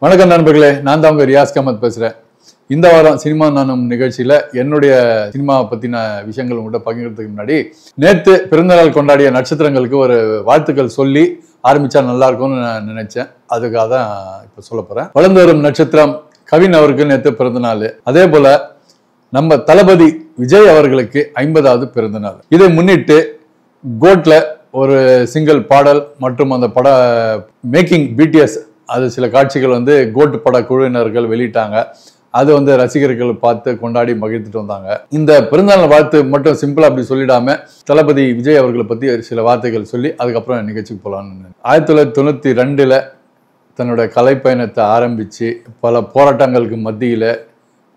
வணக்கம் நண்பர்களே, நான் தான் உங்க ரியாஸ் அஹமத் பேசுறேன். இந்த வாரம் சினிமா நானும் நிகழ்ச்சியில என்னுடைய சினிமாவை பத்தின விஷயங்கள் உங்கள்கிட்ட பகிர்றதுக்கு முன்னாடி நேற்று பிறந்தநாள் கொண்டாடிய நட்சத்திரங்களுக்கு ஒரு வாழ்த்துக்கள் சொல்லி ஆரம்பிச்சா நல்லா இருக்கும்னு நான் நினைச்சேன். அதுக்காக தான் இப்ப சொல்ல போறேன். வளர்ந்து வரும் நட்சத்திரம் கவின் அவருக்கு நேற்று பிறந்தநாள். அதே போல நம்ம தளபதி விஜய் அவர்களுக்கு 50வது பிறந்தநாள். இதை முன்னிட்டு கோட்ல ஒரு சிங்கிள் பாடல் மற்றும் அந்த பட மேக்கிங் பிடிஎஸ் அது சில காட்சிகள் வந்து கோட் பட குழுவினர்கள் வெளியிட்டாங்க. அது ரசிகர்கள் பார்த்து கொண்டாடி மகிழ்ந்துட்டு வந்தாங்க. இந்த பிறந்தநாள் வாழ்த்து மட்டும் சிம்பிளா அப்படி சொல்லிடாம தளபதி விஜய் அவர்களை பத்தி சில வார்த்தைகள் சொல்லி அதுக்கப்புறம் நிகழ்ச்சிக்கு போகலான்னு 1992 தன்னுடைய கலைப்பயணத்தை ஆரம்பிச்சு பல போராட்டங்களுக்கு மத்தியில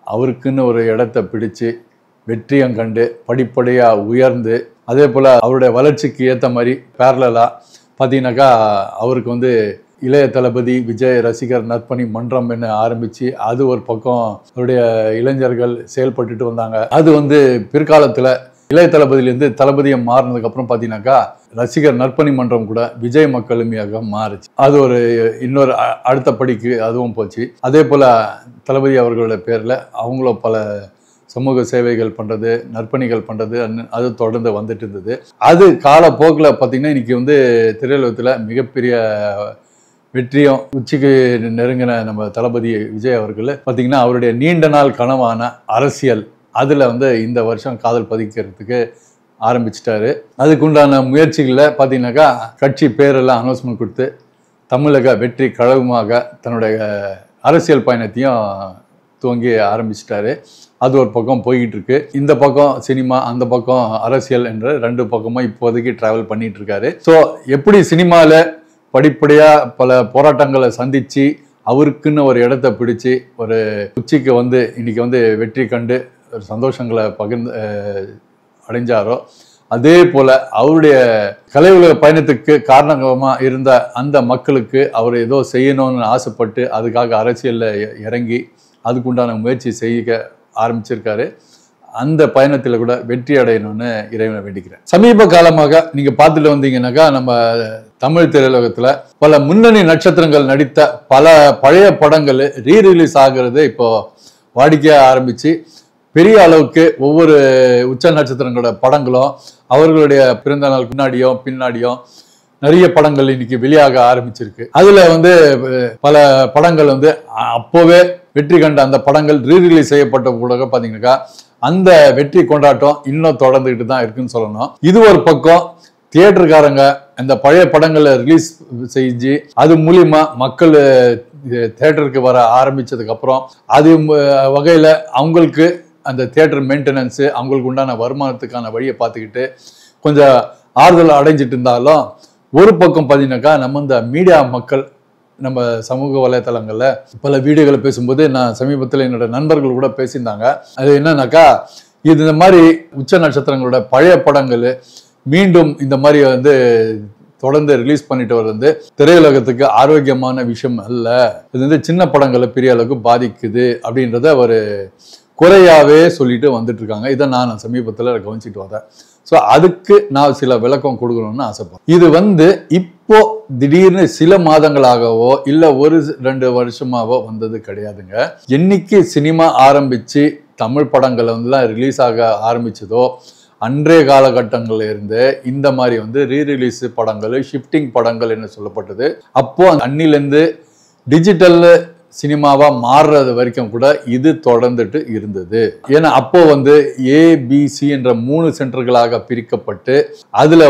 அவருக்குன்னு ஒரு இடத்தை பிடிச்சு வெற்றியம் கண்டு படிப்படியாக உயர்ந்து அதே போல் அவருடைய வளர்ச்சிக்கு ஏற்ற மாதிரி பேரலா பார்த்தீங்கன்னாக்கா அவருக்கு இளைய தளபதி விஜய் ரசிகர் நற்பணி மன்றம் என்ன ஆரம்பித்து அது ஒரு பக்கம் அவருடைய இளைஞர்கள் செயல்பட்டுட்டு வந்தாங்க. அது பிற்காலத்தில் இளைய தளபதியிலேருந்து தளபதியை மாறினதுக்கப்புறம் பார்த்தீங்கன்னாக்கா ரசிகர் நற்பணி மன்றம் கூட விஜய் மக்களுமையாக மாறுச்சு. அது ஒரு இன்னொரு அடுத்த படிக்கு அதுவும் போச்சு. அதே போல் தளபதி அவர்களோட பேரில் அவங்களும் பல சமூக சேவைகள் பண்ணுறது நற்பணிகள் பண்ணுறது அது தொடர்ந்து வந்துட்டு இருந்தது. அது காலப்போக்கில் பார்த்திங்கன்னா இன்றைக்கி திரையுலகத்தில் மிகப்பெரிய வெற்றியும் உச்சிக்கு நெருங்கின நம்ம தளபதி விஜய் அவர்கள் பார்த்திங்கன்னா அவருடைய நீண்ட நாள் கனவான அரசியல் அதில் இந்த வருஷம் காதல் பதிக்கிறதுக்கு ஆரம்பிச்சிட்டாரு. அதுக்குண்டான முயற்சிகளில் பார்த்தீங்கன்னாக்கா கட்சி பேரெல்லாம் அனௌன்ஸ்மெண்ட் கொடுத்து தமிழக வெற்றி கழகமாக தன்னுடைய அரசியல் பயணத்தையும் துவங்கி ஆரம்பிச்சிட்டாரு. அது ஒரு பக்கம் போய்கிட்டு இருக்கு. இந்த பக்கம் சினிமா, அந்த பக்கம் அரசியல் என்ற ரெண்டு பக்கமும் இப்போதைக்கு டிராவல் பண்ணிட்டு இருக்காரு. ஸோ எப்படி சினிமாவில் படிப்படியாக பல போராட்டங்களை சந்தித்து அவருக்குன்னு ஒரு இடத்த பிடிச்சி ஒரு உச்சிக்கு இன்னைக்கு வெற்றி கண்டு ஒரு சந்தோஷங்களை அடைஞ்சாரோ அதே போல் அவருடைய கலை உலக பயணத்துக்கு காரணமாக இருந்த அந்த மக்களுக்கு அவர் ஏதோ செய்யணும்னு ஆசைப்பட்டு அதுக்காக அரசியலில் இறங்கி அதுக்குண்டான முயற்சி செய்ய ஆரம்பிச்சிருக்காரு. அந்த பயணத்தில் கூட வெற்றி அடையணும்னு இறைவனை வேண்டிக்கிறேன். சமீப காலமாக நீங்கள் பார்த்துட்டு வந்தீங்கன்னாக்கா நம்ம தமிழ் திரையுலகத்தில் பல முன்னணி நட்சத்திரங்கள் நடித்த பல பழைய படங்கள் ரீரிலீஸ் ஆகிறது இப்போ வாடிக்கையாக ஆரம்பித்து பெரிய அளவுக்கு ஒவ்வொரு உச்ச நட்சத்திரங்களோட படங்களும் அவர்களுடைய பிறந்த நாள் பின்னாடியும் நிறைய படங்கள் இன்னைக்கு வெளியாக ஆரம்பிச்சிருக்கு. அதுல பல படங்கள் அப்போவே வெற்றி கண்ட அந்த படங்கள் ரீரிலீஸ் செய்யப்பட்ட கூட பாத்தீங்கன்னாக்கா அந்த வெற்றி கொண்டாட்டம் இன்னும் தொடர்ந்துகிட்டு தான் இருக்குன்னு சொல்லணும். இது ஒரு பக்கம் தியேட்டருக்காரங்க அந்த பழைய படங்களை ரிலீஸ் செஞ்சு அது மூலியமா மக்கள் தியேட்டருக்கு வர ஆரம்பிச்சதுக்கு அப்புறம் அது வகையில அவங்களுக்கு அந்த தியேட்டர் மெயின்டெனன்ஸு அவங்களுக்கு உண்டான வருமானத்துக்கான வழியை பார்த்துக்கிட்டு கொஞ்சம் ஆறுதல் அடைஞ்சிட்டு இருந்தாலும் ஒரு பக்கம் பார்த்தீங்கன்னாக்கா நம்ம இந்த மீடியா மக்கள் நம்ம சமூக வலைத்தளங்களில் பல வீடியோகளை பேசும்போது நான் சமீபத்தில் என்னோட நண்பர்கள் கூட பேசியிருந்தாங்க. அது என்னன்னாக்கா இந்த மாதிரி உச்ச நட்சத்திரங்களோட பழைய படங்கள் மீண்டும் இந்த மாதிரி தொடர்ந்து ரிலீஸ் பண்ணிட்டு வர்றது திரையுலகத்துக்கு ஆரோக்கியமான விஷயம் அல்ல. இது சின்ன படங்களை பெரிய அளவுக்கு பாதிக்குது அப்படின்றத ஒரு குறையாவே சொல்லிட்டு வந்துட்டு இருக்காங்க. இதை நான் சமீபத்தில் கவனிச்சுட்டு வரேன். ஸோ அதுக்கு நான் சில விளக்கம் கொடுக்கணும்னு ஆசைப்படுறேன். இது இப்போ திடீர்னு சில மாதங்களாகவோ இல்லை ஒரு 2 வருஷமாவோ வந்தது கிடையாதுங்க. என்னைக்கு சினிமா ஆரம்பிச்சு தமிழ் படங்கள் ரிலீஸ் ஆக ஆரம்பிச்சதோ அன்றைய காலகட்டங்கள்ல இருந்து இந்த மாதிரி ரீரிலீஸ் படங்கள் ஷிஃப்டிங் படங்கள் என்ன சொல்லப்பட்டது. அப்போ அன்னிலேருந்து டிஜிட்டல் சினிமாவா மாறுறது வரைக்கும் கூட இது தொடர்ந்துட்டு இருந்தது. ஏன்னா அப்போ ஏபிசி என்ற 3 சென்டர்களாக பிரிக்கப்பட்டு அதுல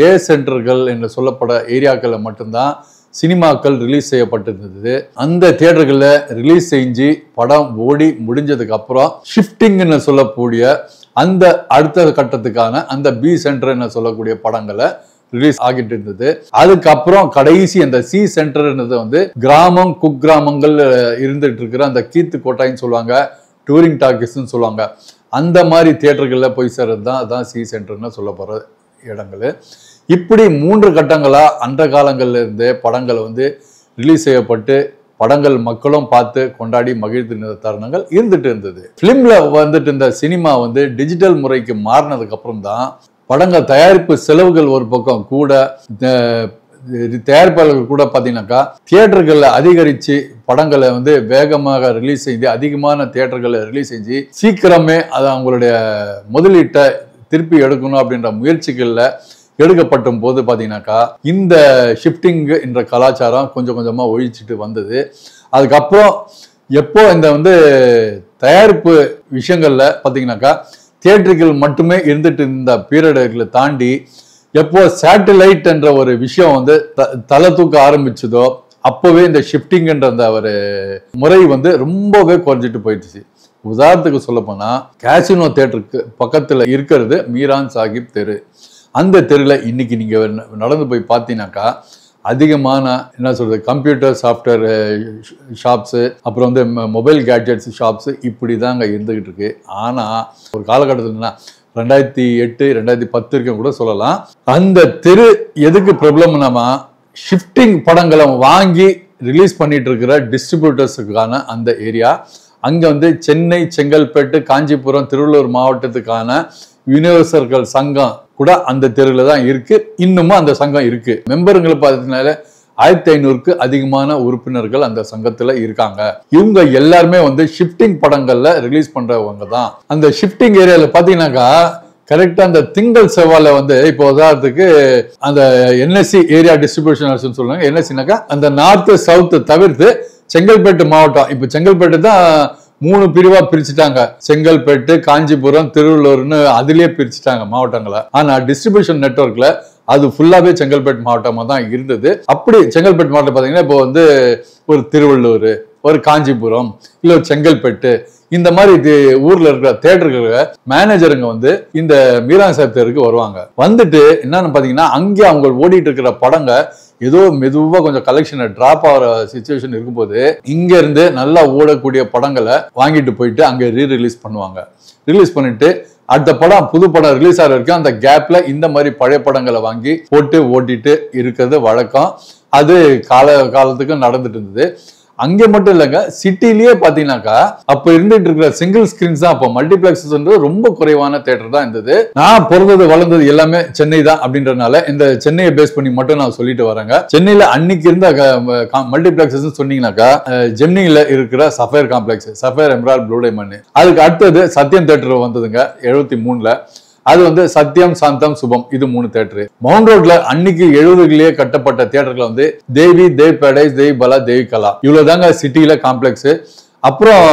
ஏ சென்டர்கள் என்று சொல்லப்பட ஏரியாக்களை மட்டும்தான் சினிமாக்கள் ரிலீஸ் செய்யப்பட்டிருந்தது. அந்த தியேட்டர்களில் ரிலீஸ் செஞ்சு படம் ஓடி முடிஞ்சதுக்கு அப்புறம் ஷிஃப்டிங்னு சொல்லக்கூடிய அந்த அடுத்த கட்டத்துக்கான அந்த பி சென்டர் சொல்லக்கூடிய படங்களை ரிலீஸ் ஆகிட்டு இருந்தது. அதுக்கப்புறம் கடைசி அந்த சி சென்டர்ன்றது கிராமம் குக்கிராமங்கள் இருந்துட்டு இருக்கிற அந்த கீத்து கோட்டாயின்னு சொல்லுவாங்க, டூரிங் டாக்கிஸ்ன்னு சொல்லுவாங்க. அந்த மாதிரி தியேட்டர்களில் போய் சேர்றது தான் அதான் சி சென்டர்னு சொல்ல போகிற இடங்கள். இப்படி 3 கட்டங்களா அந்த காலங்கள்ல இருந்தே படங்கள் ரிலீஸ் செய்யப்பட்டு படங்கள் மக்களும் பார்த்து கொண்டாடி மகிழ்ந்து தருணங்கள் இருந்துட்டு இருந்தது. பிலிம்ல இந்த சினிமா டிஜிட்டல் முறைக்கு மாறினதுக்கு அப்புறம் தான் படங்கள் தயாரிப்பு செலவுகள் ஒரு பக்கம் கூட தயாரிப்பாளர்கள் கூட பார்த்தீங்கன்னாக்கா தியேட்டர்களில் அதிகரித்து படங்களை வந்து வேகமாக ரிலீஸ் செஞ்சு அதிகமான தியேட்டர்களில் ரிலீஸ் செஞ்சு சீக்கிரமே அதை அவங்களுடைய முதலீட்டை திருப்பி எடுக்கணும் அப்படின்ற முயற்சிகளில் எடுக்கப்பட்டும் போது பார்த்தீங்கன்னாக்கா இந்த ஷிஃப்டிங் என்ற கலாச்சாரம் கொஞ்சம் கொஞ்சமாக ஒழிச்சிட்டு வந்தது. அதுக்கப்புறம் எப்போ இந்த வந்து தயாரிப்பு விஷயங்கள்ல பார்த்தீங்கன்னாக்கா தியேட்டர்கள் மட்டுமே இருந்துட்டு இருந்த பீரியடுகளை தாண்டி எப்போ சேட்டலைட் என்ற ஒரு விஷயம் வந்து தலை தூக்க ஆரம்பிச்சதோ அப்போவே இந்த ஷிஃப்டிங் என்ற அந்த ஒரு முறை வந்து ரொம்பவே குறைஞ்சிட்டு போயிடுச்சு. உதாரணத்துக்கு சொல்ல போனா கேசினோ தியேட்டருக்கு பக்கத்துல இருக்கிறது மீரான் சாஹிப் தெரு. அந்த தெருவில் இன்னைக்கு நீங்க நடந்து போய் பார்த்தீங்கன்னாக்கா அதிகமான என்ன சொல்றது கம்ப்யூட்டர் சாஃப்ட்வேர் ஷாப்ஸு, அப்புறம் வந்து மொபைல் கேட்ஜெட்ஸ் ஷாப்ஸு இப்படி தாங்க இருந்துகிட்டு இருக்கு. ஆனா ஒரு காலகட்டத்தில் 2008 2010 இருக்க கூட சொல்லலாம். அந்த தெரு எதுக்கு ப்ராப்ளம்னா ஷிஃப்டிங் படங்களை வாங்கி ரிலீஸ் பண்ணிட்டு இருக்கிற டிஸ்ட்ரிபியூட்டர்ஸுக்கான அந்த ஏரியா. அங்க வந்து சென்னை, செங்கல்பட்டு, காஞ்சிபுரம், திருவள்ளூர் மாவட்டத்துக்கான யூனிவர்சல் சங்கம் கூட அந்த தெருவில் தான் இருக்கு. இன்னமும் அந்த சங்கம் இருக்கு. மெம்பருங்களை பார்த்தீங்கன்னால 1500க்கு அதிகமான உறுப்பினர்கள் அந்த சங்கத்துல இருக்காங்க. இவங்க எல்லாருமே வந்து ஷிஃப்டிங் படங்கள்ல ரிலீஸ் பண்றவங்க தான். அந்த ஷிஃப்டிங் ஏரியால பாத்தீங்கன்னாக்கா கரெக்டா அந்த திங்கள் செவ்வாயில வந்து இப்போ உதாரணத்துக்கு அந்த என்எஸ்சி ஏரியா டிஸ்ட்ரிபியூஷன் சொல்லுவாங்க. என்எஸ்சினாக்கா அந்த நார்த் சவுத் தவிர்த்து செங்கல்பட்டு மாவட்டம், இப்ப செங்கல்பட்டு தான் 3 பிரிவா பிரிச்சுட்டாங்க. செங்கல்பட்டு, காஞ்சிபுரம், திருவள்ளூர்னு அதுலயே பிரிச்சுட்டாங்க மாவட்டங்களை. ஆனா டிஸ்ட்ரிபியூஷன் நெட்வொர்க்ல அது ஃபுல்லாவே செங்கல்பட்டு மாவட்டமா தான் இருந்தது. அப்படி செங்கல்பட்டு மாவட்டம் பாத்தீங்கன்னா இப்போ வந்து ஒரு திருவள்ளூர், ஒரு காஞ்சிபுரம், இல்ல ஒரு செங்கல்பட்டு, இந்த மாதிரி ஊர்ல இருக்கிற தியேட்டருக்கு மேனேஜருங்க வந்து இந்த மீரான் சாஹிப் தெருக்கு வருவாங்க. வந்துட்டு என்னன்னு பாத்தீங்கன்னா அங்கே அவங்க ஓடிட்டு இருக்கிற படங்க ஏதோ மெதுவா கொஞ்சம் கலெக்ஷனை டிராப் ஆகிற சிச்சுவேஷன் இருக்கும்போது இங்க இருந்து நல்லா ஓடக்கூடிய படங்களை வாங்கிட்டு போயிட்டு அங்க ரிலீஸ் பண்ணுவாங்க. ரிலீஸ் பண்ணிட்டு அடுத்த படம் புது படம் ரிலீஸ் ஆகிற வரைக்கும் அந்த கேப்ல இந்த மாதிரி பழைய படங்களை வாங்கி போட்டு ஓட்டிட்டு இருக்கிறது வழக்கம். அது காலத்துக்கு நடந்துட்டு இருந்தது. அங்கே மட்டும் இல்லைங்க, சிட்டிலேயே பாத்தீங்கன்னாக்கா அப்ப இருந்துட்டு இருக்கிற சிங்கிள் ஸ்கிரீன்ஸ் தான். அப்ப மல்டிபிளெக்ஸ் ரொம்ப குறைவான தியேட்டர் தான் இருந்தது. நான் பிறந்தது வளர்ந்தது எல்லாமே சென்னை தான் அப்படின்றதுனால இந்த சென்னையை பேஸ் பண்ணி மட்டும் நான் சொல்லிட்டு வரேங்க. சென்னையில அன்னைக்கு இருந்த மல்டிபிளெக்ஸ் சொன்னீங்கன்னாக்கா ஜெமினில இருக்கிற sapphire complex, sapphire emerald blue diamond. அதுக்கு அடுத்தது சத்யம் தியேட்டர் வந்ததுங்க 73ல. அது வந்து சத்யம், சாந்தம், சுபம், இது 3 தியேட்டர். மவுண்ட் ரோட்ல அன்னைக்கு 70களிலேயே கட்டப்பட்ட தியேட்டர்கள் வந்து தேவி, தேவ் பேரடைஸ், தேவி பலா, தேவி கலா, இவ்வளவுதாங்க சிட்டியில காம்ப்ளெக்ஸ். அப்புறம்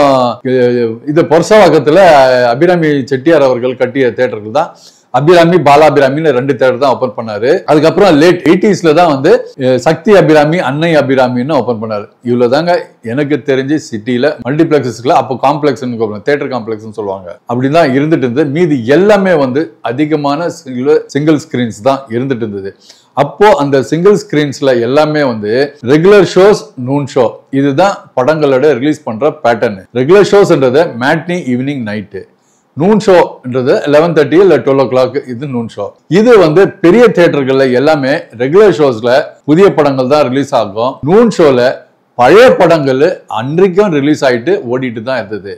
இது பொர்சவாக்கத்துல அபிராமி செட்டியார் அவர்கள் கட்டிய தியேட்டர்கள் தான் அபிராமி, பாலாபிராமின்னு 2 தியேட்டர் தான் ஓபன் பண்ணாரு. அதுக்கப்புறம் லேட் 80ஸ்ல தான் வந்து சக்தி அபிராமி, அன்னை அபிராமின்னு ஓபன் பண்ணாரு. இவ்வளவுதாங்க எனக்கு தெரிஞ்சு சிட்டியில மல்டிபிளெக்ஸஸ்ல அப்போ காம்ப்ளெக்ஸ் தியேட்டர் காம்ப்ளெக்ஸ் சொல்லுவாங்க. அப்படிதான் இருந்துட்டு இருந்தது. மீதி எல்லாமே வந்து அதிகமான சிங்கிள் ஸ்கிரீன்ஸ் தான் இருந்துட்டு இருந்தது. அப்போ அந்த சிங்கிள் ஸ்கிரீன்ஸ்ல எல்லாமே வந்து ரெகுலர் ஷோஸ், நூன் ஷோ, இதுதான் படங்களோட ரிலீஸ் பண்ற பேட்டர்ன். ரெகுலர் ஷோஸ்ன்றது மேட்னி, ஈவினிங், நைட்டு. நூன் ஷோன்றது 11:30 இல்ல 12 o'clock, இது நூன் ஷோ. இது வந்து பெரிய தியேட்டர்கள்ல எல்லாமே ரெகுலர் ஷோஸ்ல புதிய படங்கள் தான் ரிலீஸ் ஆகும். நூன் ஷோல பழைய படங்கள் அன்றைக்கும் ரிலீஸ் ஆயிட்டு ஓடிட்டு தான் இருந்தது.